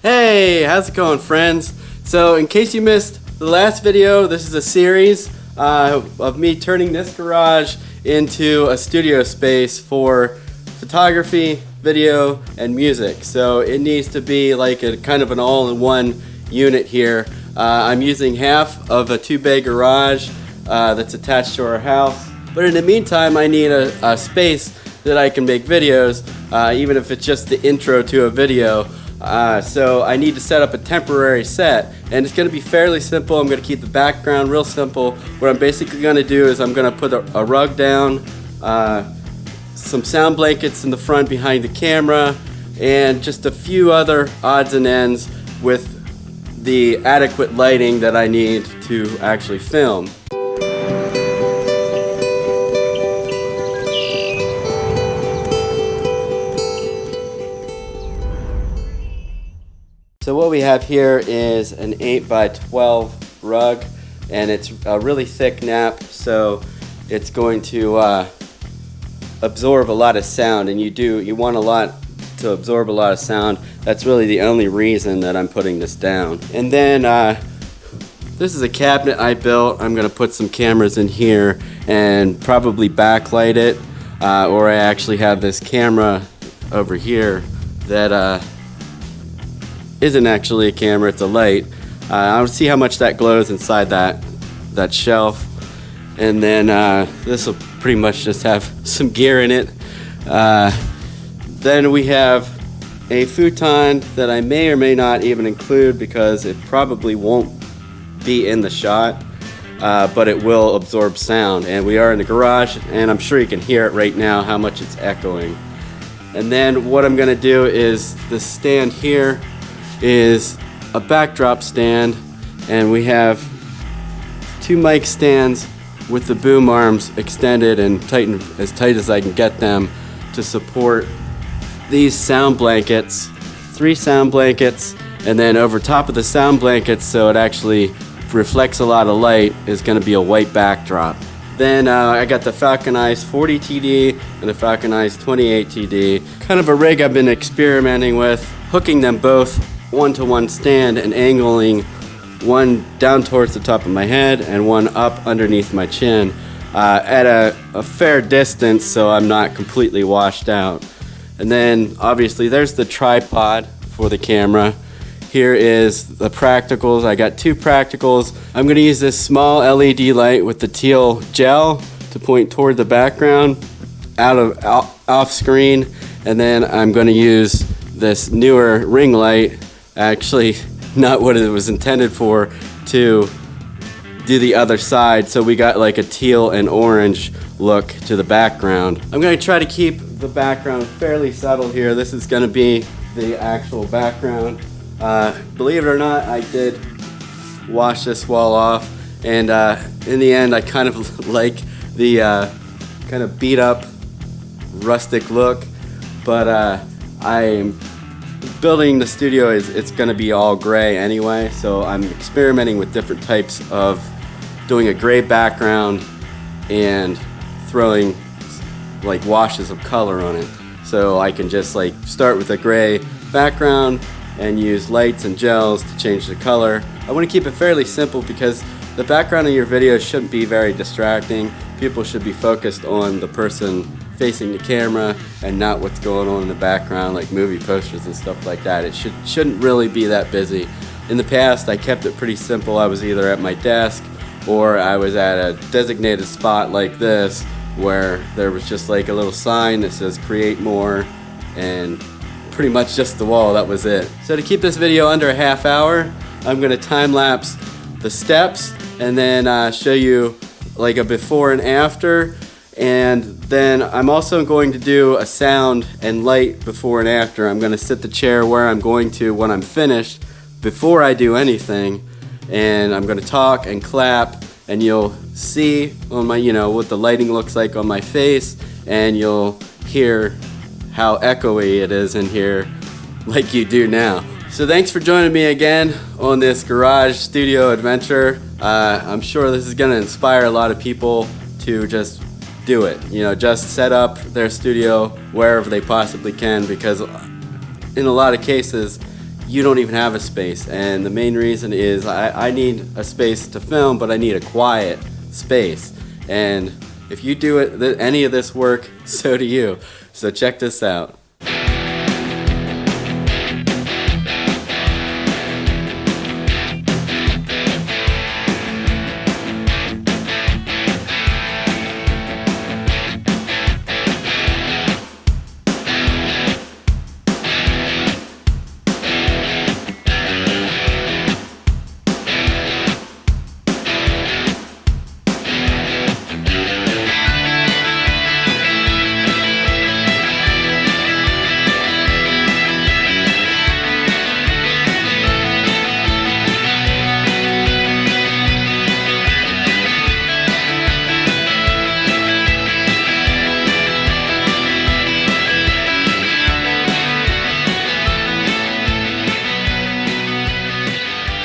Hey, how's it going, friends? So in case you missed the last video, this is a series of me turning this garage into a studio space for photography, video, and music. So it needs to be like a kind of an all-in-one unit here. I'm using half of a 2-bay garage that's attached to our house. But in the meantime, I need a space that I can make videos, even if it's just the intro to a video. So I need to set up a temporary set, and it's going to be fairly simple. I'm going to keep the background real simple. What I'm basically going to do is I'm going to put a rug down, some sound blankets in the front behind the camera, and just a few other odds and ends with the adequate lighting that I need to actually film. So what we have here is an 8x12 rug, and it's a really thick nap, so it's going to absorb a lot of sound, and you want a lot to absorb a lot of sound. That's really the only reason that I'm putting this down. And then this is a cabinet I built. I'm going to put some cameras in here and probably backlight it, or I actually have this camera over here that isn't actually a camera, it's a light. I'll see how much that glows inside that shelf. And then this will pretty much just have some gear in it. Then we have a futon that I may or may not even include because it probably won't be in the shot, but it will absorb sound. And we are in the garage, and I'm sure you can hear it right now how much it's echoing. And then what I'm gonna do is this stand here is a backdrop stand, and we have 2 mic stands with the boom arms extended and tightened as tight as I can get them to support these sound blankets, 3 sound blankets, and then over top of the sound blankets, so it actually reflects a lot of light, is going to be a white backdrop. Then I got the Falcon Eyes 40 TD and the Falcon Eyes 28 TD. Kind of a rig I've been experimenting with, hooking them both one-to-one stand and angling one down towards the top of my head and one up underneath my chin at a fair distance so I'm not completely washed out. And then obviously there's the tripod for the camera. Here is the practicals. I got 2 practicals. I'm going to use this small LED light with the teal gel to point toward the background off screen, and then I'm going to use this newer ring light, actually not what it was intended for, to do the other side, so we got like a teal and orange look to the background. I'm going to try to keep the background fairly subtle here. This is going to be the actual background. Believe it or not, I did wash this wall off, and in the end I kind of like the kind of beat up rustic look, but I'm building the studio it's going to be all gray anyway, so I'm experimenting with different types of doing a gray background and throwing like washes of color on it. So I can just like start with a gray background and use lights and gels to change the color. I want to keep it fairly simple because the background of your video shouldn't be very distracting. People should be focused on the person facing the camera and not what's going on in the background, like movie posters and stuff like that. It shouldn't really be that busy. In the past, I kept it pretty simple. I was either at my desk or I was at a designated spot like this where there was just like a little sign that says create more, and pretty much just the wall, that was it. So to keep this video under a half hour, I'm going to time lapse the steps and then show you like a before and after. And then I'm also going to do a sound and light before and after. I'm going to sit the chair where I'm going to when I'm finished before I do anything, and I'm going to talk and clap, and you'll see on my, what the lighting looks like on my face, and you'll hear how echoey it is in here like you do now. So thanks for joining me again on this garage studio adventure. I'm sure this is going to inspire a lot of people to just do it. Just set up their studio wherever they possibly can, because in a lot of cases you don't even have a space. And the main reason is I need a space to film, but I need a quiet space. And if you do any of this work, so do you. So check this out.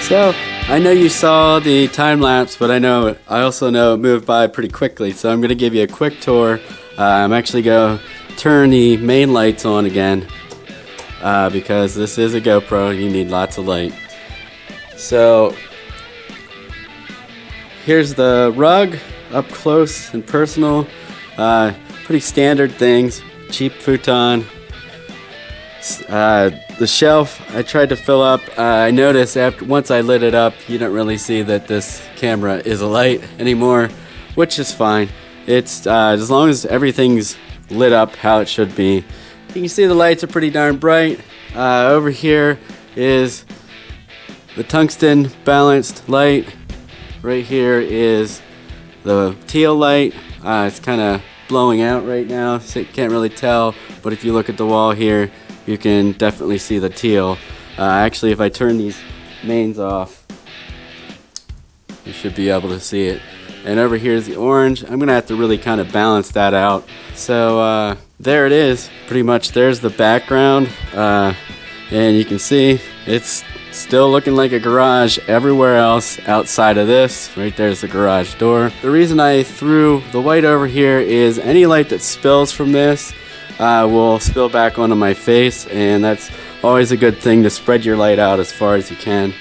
So, I know you saw the time lapse, but I also know it moved by pretty quickly. So I'm going to give you a quick tour. I'm actually going to turn the main lights on again because this is a GoPro. You need lots of light. So here's the rug up close and personal. Pretty standard things. Cheap futon. The shelf I tried to fill up. I noticed once I lit it up, you don't really see that this camera is a light anymore, which is fine. It's as long as everything's lit up how it should be. You can see the lights are pretty darn bright. Over here is the tungsten balanced light. Right here is the teal light. It's kind of blowing out right now, so you can't really tell, but if you look at the wall here, you can definitely see the teal. Actually, if I turn these mains off, you should be able to see it. And over here is the orange. I'm gonna have to really kind of balance that out. So there it is. Pretty much there's the background. And you can see it's still looking like a garage everywhere else outside of this. Right there's the garage door. The reason I threw the white over here is any light that spills from this will spill back onto my face, and that's always a good thing to spread your light out as far as you can.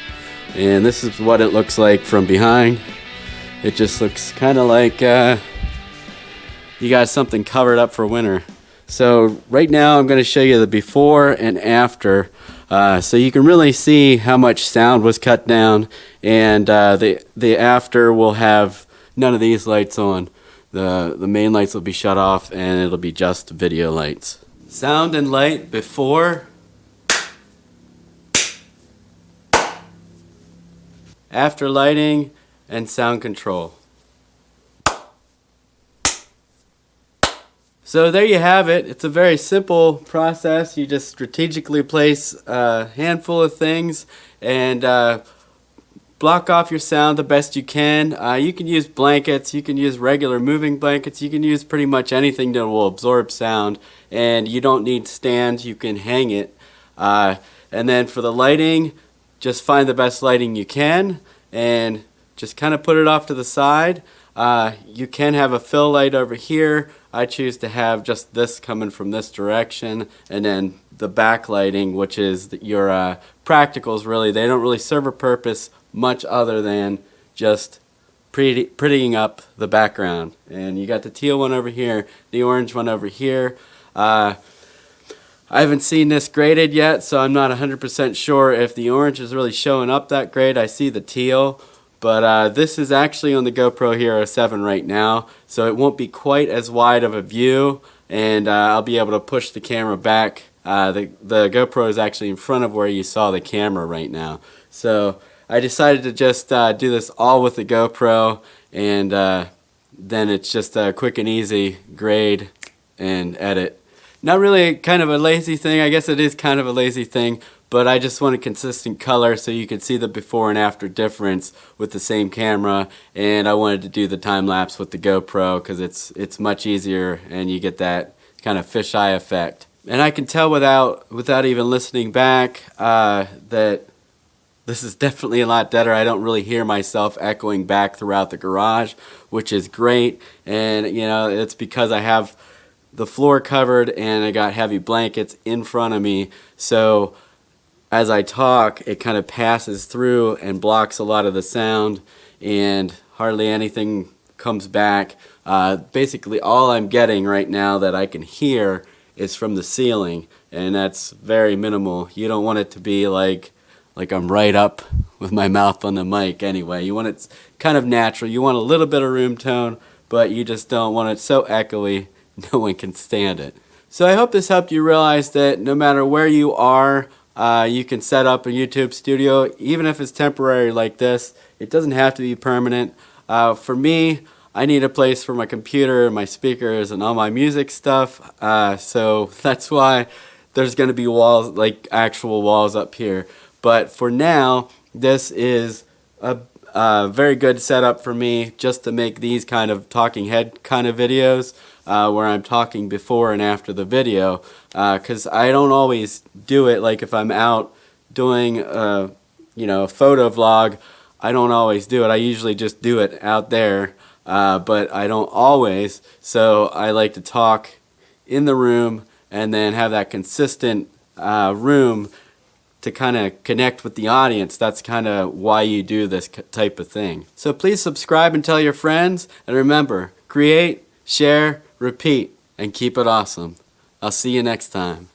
And this is what it looks like from behind. It just looks kind of like you got something covered up for winter. So right now I'm going to show you the before and after, so you can really see how much sound was cut down. And the after will have none of these lights on. The main lights will be shut off and it'll be just video lights. Sound and light before. After lighting and sound control. So there you have it. It's a very simple process. You just strategically place a handful of things and block off your sound the best you can. You can use blankets, you can use regular moving blankets, you can use pretty much anything that will absorb sound, and you don't need stands, you can hang it. And then for the lighting, just find the best lighting you can and just kind of put it off to the side. You can have a fill light over here. I choose to have just this coming from this direction, and then the backlighting, which is your practicals really. They don't really serve a purpose much other than just prettying up the background. And you got the teal one over here, the orange one over here. I haven't seen this graded yet, so I'm not 100% sure if the orange is really showing up that great. I see the teal, but this is actually on the GoPro Hero 7 right now, so it won't be quite as wide of a view, and I'll be able to push the camera back. The GoPro is actually in front of where you saw the camera right now. So I decided to just do this all with the GoPro, and then it's just a quick and easy grade and edit. Not really kind of a lazy thing. I guess it is kind of a lazy thing, but I just wanted consistent color so you could see the before and after difference with the same camera, and I wanted to do the time lapse with the GoPro because it's much easier and you get that kind of fisheye effect. And I can tell without even listening back that this is definitely a lot better. I don't really hear myself echoing back throughout the garage, which is great. And you know, it's because I have the floor covered and I got heavy blankets in front of me, so as I talk, it kind of passes through and blocks a lot of the sound, and hardly anything comes back. Basically all I'm getting right now that I can hear is from the ceiling, and that's very minimal. You don't want it to be like I'm right up with my mouth on the mic anyway. You want it kind of natural. You want a little bit of room tone, but you just don't want it so echoey no one can stand it. So I hope this helped you realize that no matter where you are, you can set up a YouTube studio, even if it's temporary like this. It doesn't have to be permanent. For me, I need a place for my computer, my speakers, and all my music stuff. So that's why there's going to be walls, like actual walls up here. But for now, this is a very good setup for me just to make these kind of talking head kind of videos. Where I'm talking before and after the video, because I don't always do it. Like if I'm out doing a photo vlog, I don't always do it. I usually just do it out there, but I don't always. So I like to talk in the room and then have that consistent room to kind of connect with the audience. That's kind of why you do this type of thing. So please subscribe and tell your friends, and remember, create, share, repeat, and keep it awesome. I'll see you next time.